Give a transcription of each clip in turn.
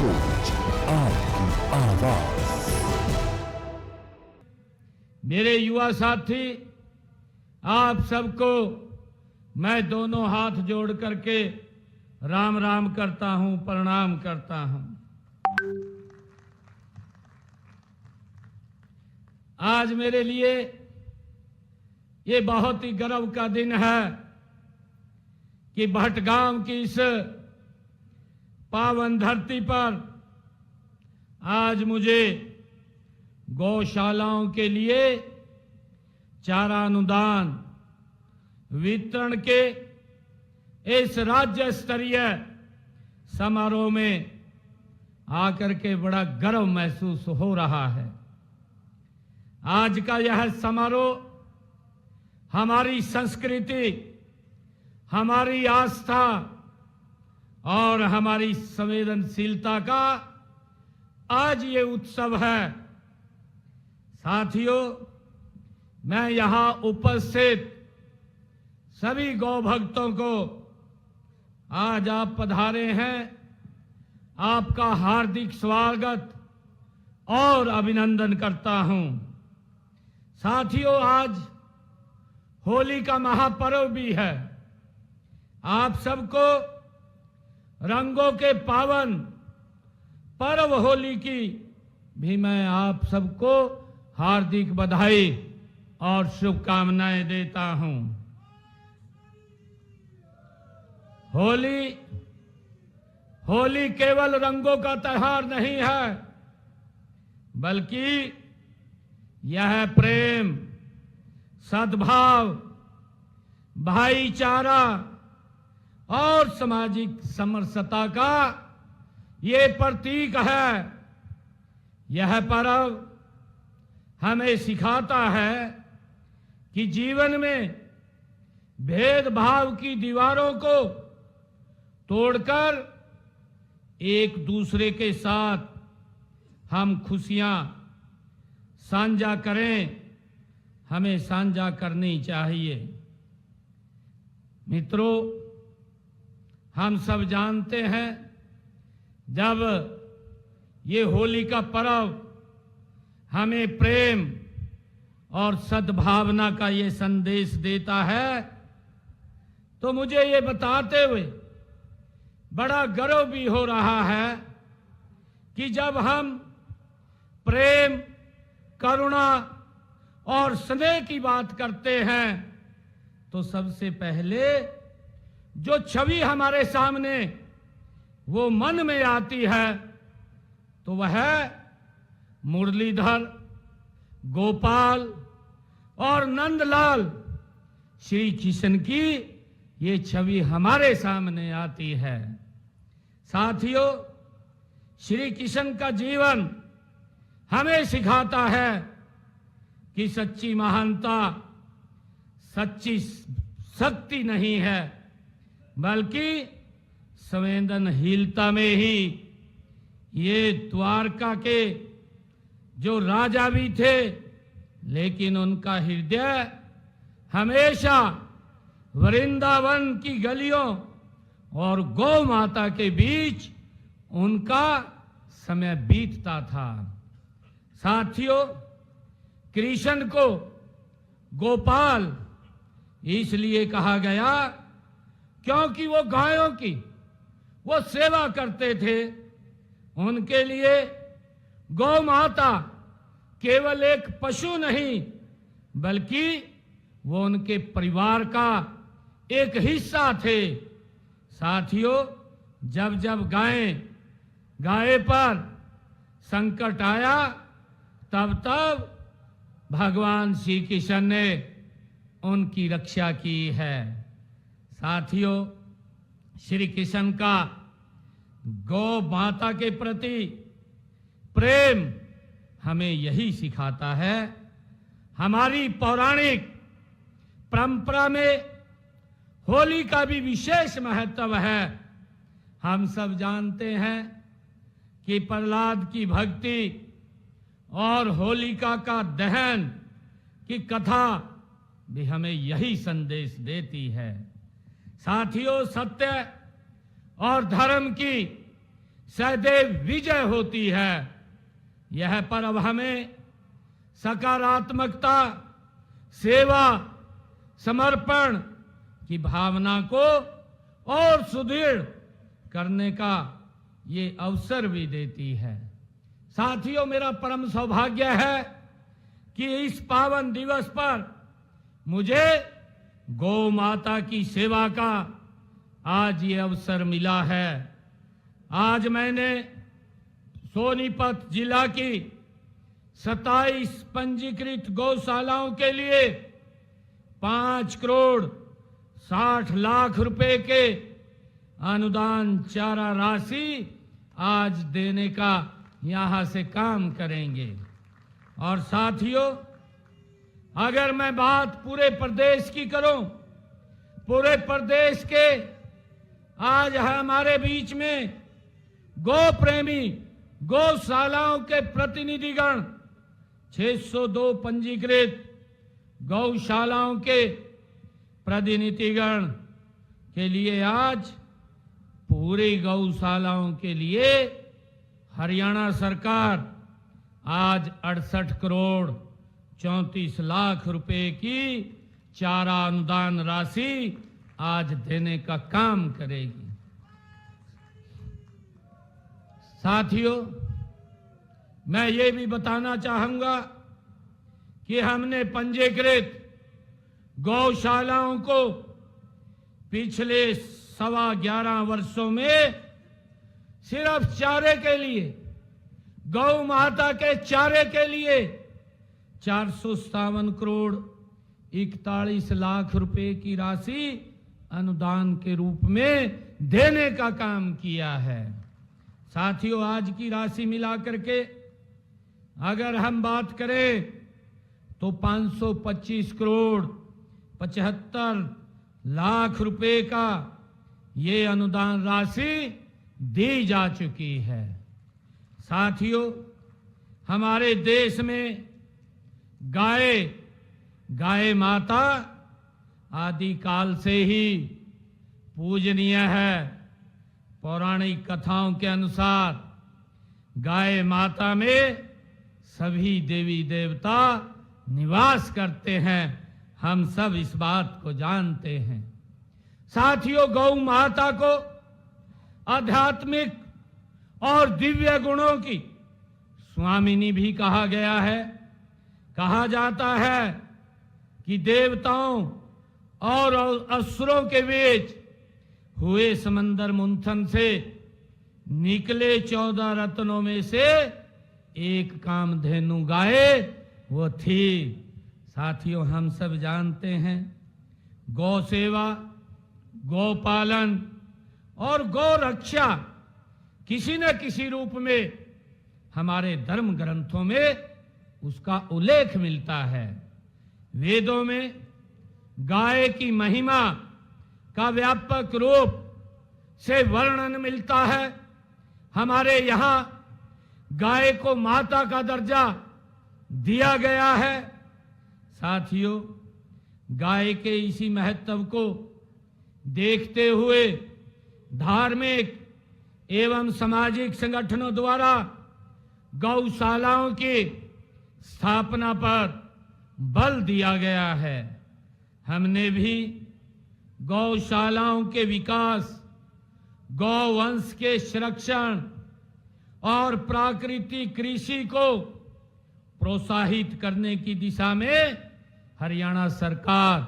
सोच, आपकी आवाज। मेरे युवा साथी, आप सबको मैं दोनों हाथ जोड़ करके राम राम करता हूं, प्रणाम करता हूं। आज मेरे लिए ये बहुत ही गर्व का दिन है कि भटगांव की इस पावन धरती पर आज मुझे गौशालाओं के लिए चारा अनुदान वितरण के इस राज्य स्तरीय समारोह में आकर के बड़ा गर्व महसूस हो रहा है। आज का यह समारोह हमारी संस्कृति, हमारी आस्था और हमारी संवेदनशीलता का आज ये उत्सव है। साथियों, मैं यहां उपस्थित सभी गौ भक्तों को आज आप पधारे हैं, आपका हार्दिक स्वागत और अभिनंदन करता हूं। साथियों, आज होली का महापर्व भी है। आप सबको रंगों के पावन पर्व होली की भी मैं आप सबको हार्दिक बधाई और शुभकामनाएं देता हूं। होली केवल रंगों का त्योहार नहीं है, बल्कि यह प्रेम, सद्भाव, भाईचारा और सामाजिक समरसता का ये प्रतीक है। यह पर्व हमें सिखाता है कि जीवन में भेदभाव की दीवारों को तोड़कर एक दूसरे के साथ हम खुशियां साझा करें, हमें साझा करनी चाहिए। मित्रों, हम सब जानते हैं जब ये होली का पर्व हमें प्रेम और सद्भावना का ये संदेश देता है, तो मुझे ये बताते हुए बड़ा गर्व भी हो रहा है कि जब हम प्रेम, करुणा और स्नेह की बात करते हैं तो सबसे पहले जो छवि हमारे सामने वो मन में आती है तो वह मुरलीधर, गोपाल और नंदलाल श्री कृष्ण की ये छवि हमारे सामने आती है। साथियों, श्री कृष्ण का जीवन हमें सिखाता है कि सच्ची महानता सच्ची शक्ति नहीं है, बल्कि संवेदनशीलता में ही। ये द्वारका के जो राजा भी थे, लेकिन उनका हृदय हमेशा वृंदावन की गलियों और गौ माता के बीच उनका समय बीतता था। साथियों, कृष्ण को गोपाल इसलिए कहा गया क्योंकि वो गायों की वो सेवा करते थे। उनके लिए गौ माता केवल एक पशु नहीं, बल्कि वो उनके परिवार का एक हिस्सा थे। साथियों, जब जब गाय पर संकट आया, तब तब भगवान श्री कृष्ण ने उनकी रक्षा की है। साथियों, श्री कृष्ण का गौ माता के प्रति प्रेम हमें यही सिखाता है। हमारी पौराणिक परंपरा में होली का भी विशेष महत्व है। हम सब जानते हैं कि प्रहलाद की भक्ति और होलिका का दहन की कथा भी हमें यही संदेश देती है। साथियों, सत्य और धर्म की सदैव विजय होती है। यह पर्व हमें सकारात्मकता, सेवा, समर्पण की भावना को और सुदृढ़ करने का ये अवसर भी देती है। साथियों, मेरा परम सौभाग्य है कि इस पावन दिवस पर मुझे गौ माता की सेवा का आज ये अवसर मिला है। आज मैंने सोनीपत जिला की 27 पंजीकृत गौशालाओं के लिए 5 करोड़ 60 लाख रुपए के अनुदान चारा राशि आज देने का यहां से काम करेंगे। और साथियों, अगर मैं बात पूरे प्रदेश की करूं, पूरे प्रदेश के आज हमारे बीच में गौ प्रेमी गौशालाओं के प्रतिनिधिगण 602 पंजीकृत गौशालाओं के प्रतिनिधिगण के लिए आज पूरी गौशालाओं के लिए हरियाणा सरकार आज 68 करोड़ 34 लाख रुपए की चारा अनुदान राशि आज देने का काम करेगी। साथियों, मैं ये भी बताना चाहूंगा कि हमने पंजीकृत गौशालाओं को पिछले 11.25 वर्षों में सिर्फ चारे के लिए, गौ माता के चारे के लिए 457 करोड़ 41 लाख रुपए की राशि अनुदान के रूप में देने का काम किया है। साथियों, आज की राशि मिलाकर के अगर हम बात करें तो 525 करोड़ 75 लाख रुपए का ये अनुदान राशि दी जा चुकी है। साथियों, हमारे देश में गाय माता आदि काल से ही पूजनीय है। पौराणिक कथाओं के अनुसार गाय माता में सभी देवी देवता निवास करते हैं। हम सब इस बात को जानते हैं। साथियों, गौ माता को आध्यात्मिक और दिव्य गुणों की स्वामिनी भी कहा गया है। कहा जाता है कि देवताओं और असुरों के बीच हुए समंदर मंथन से निकले 14 रत्नों में से एक कामधेनु गाय वो थी। साथियों, हम सब जानते हैं गौ सेवा, गौ पालन और गौ रक्षा किसी न किसी रूप में हमारे धर्म ग्रंथों में उसका उल्लेख मिलता है। वेदों में गाय की महिमा का व्यापक रूप से वर्णन मिलता है। हमारे यहाँ गाय को माता का दर्जा दिया गया है। साथियों, गाय के इसी महत्व को देखते हुए धार्मिक एवं सामाजिक संगठनों द्वारा गौशालाओं की स्थापना पर बल दिया गया है। हमने भी गौशालाओं के विकास, गौवंश के संरक्षण और प्राकृतिक कृषि को प्रोत्साहित करने की दिशा में हरियाणा सरकार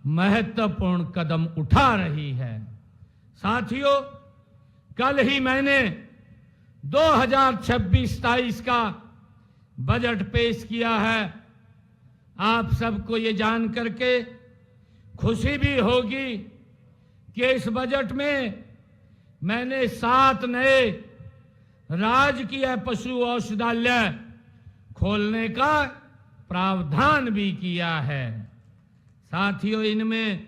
महत्वपूर्ण कदम उठा रही है। साथियों, कल ही मैंने 2026-27 का बजट पेश किया है। आप सबको ये जान करके खुशी भी होगी कि इस बजट में मैंने 7 नए राजकीय पशु औषधालय खोलने का प्रावधान भी किया है। साथियों, इनमें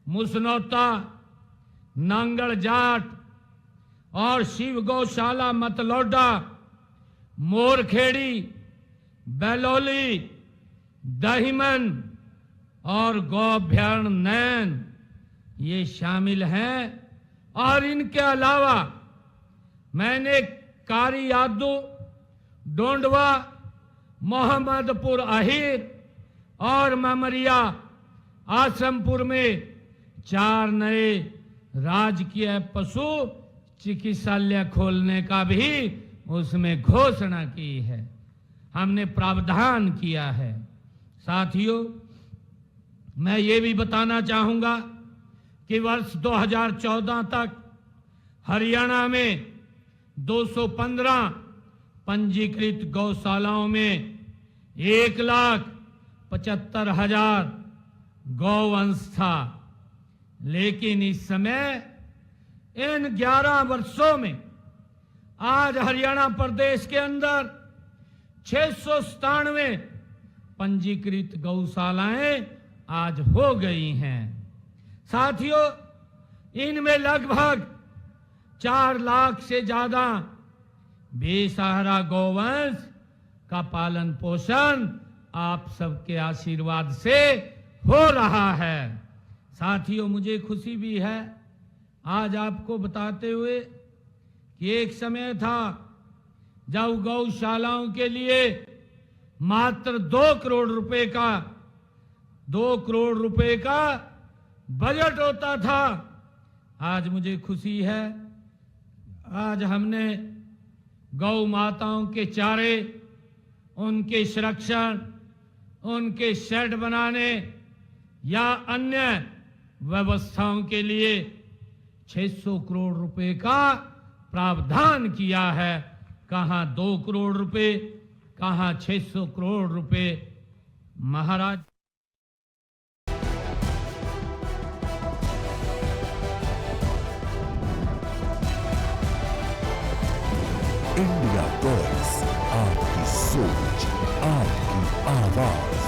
मुसनौता, नांगल जाट और शिव गौशाला मतलौडा, मोरखेड़ी, बेलोली, दहिमन और गौभ्यारण नैन ये शामिल हैं। और इनके अलावा मैंने कारियादू, डोंडवा, मोहम्मदपुर अहीर और ममरिया आसमपुर में 4 नए राजकीय पशु चिकित्सालय खोलने का भी उसमें घोषणा की है। हमने प्रावधान किया है। साथियों, मैं ये भी बताना चाहूंगा कि वर्ष 2014 तक हरियाणा में 215 पंजीकृत गौशालाओं में 1,75,000 गौवंश था, लेकिन इस समय इन 11 वर्षों में आज हरियाणा प्रदेश के अंदर 697 पंजीकृत गौशालाएं आज हो गई हैं। साथियों, इनमें लगभग 4 लाख से ज्यादा बेसहारा गौवंश का पालन पोषण आप सबके आशीर्वाद से हो रहा है। साथियों, मुझे खुशी भी है आज आपको बताते हुए कि एक समय था जब गौशालाओं के लिए मात्र 2 करोड़ रुपए का बजट होता था। आज मुझे खुशी है, आज हमने गौ माताओं के चारे, उनके संरक्षण, उनके शेड बनाने या अन्य व्यवस्थाओं के लिए 600 करोड़ रुपए का प्रावधान किया है। कहां 2 करोड़ रुपए, कहां 600 करोड़ रुपए। महाराज, इंडिया टॉक्स, आपकी सोच, आपकी आवाज।